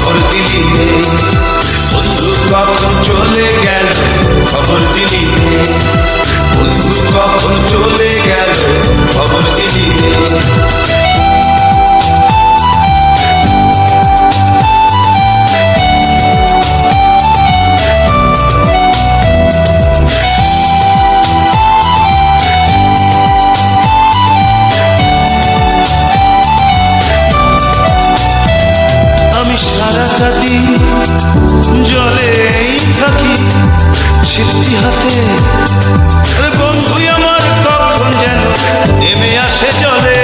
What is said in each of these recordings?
খবর দিলি নে। বন্ধু কখন চলে গেল খবর দিলি নে। বন্ধু কখন চলে গেল খবর দিলি নে। জলেই থাকি ছিপটি হাতে, বন্ধু আমার কখন যেন নেমে আসে জলে।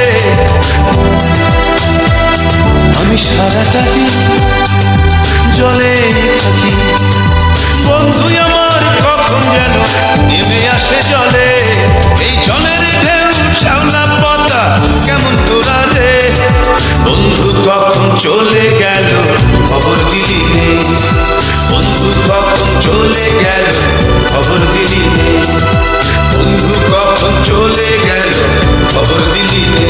আমি সারাটা দিন জলেই থাকি, বন্ধু আমার কখন যেন নেমে আসে জলে। এই জলের ঢেউ শ্যাওলা পাতা কেমন তোরা রে। বন্ধু কখন চলে গেল খবর দিলি নে। বন্ধু কখন চলে গেল খবর দিলি নে। বন্ধু কখন চলে গেল খবর দিলি নে।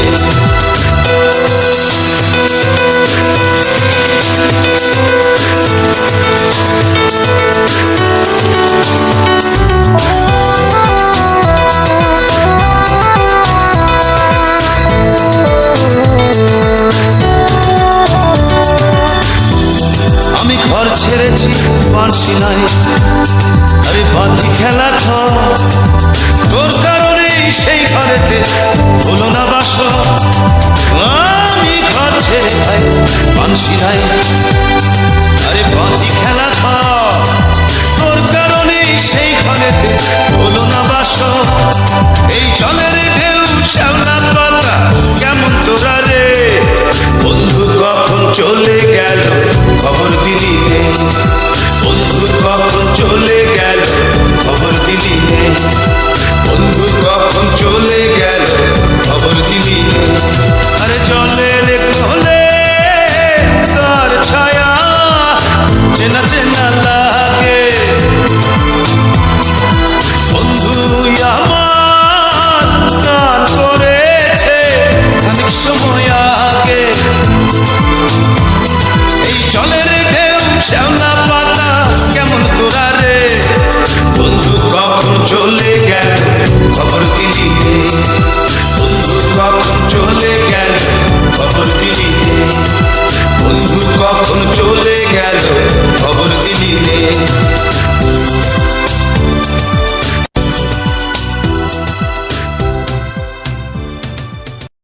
আমি ঘর ছেড়েছি বাঁশি নাই, আরে বাঁধি খেলা ঘর। তোর কারণেই সেই ঘরেতে হলো না বাস। আমি ঘর ছেড়ে ভাই বাঁশি নাই, আরে বাঁধি খেলা ঘর। তোর কারণেই সেই ঘরেতে হলো না বাস। এই জলে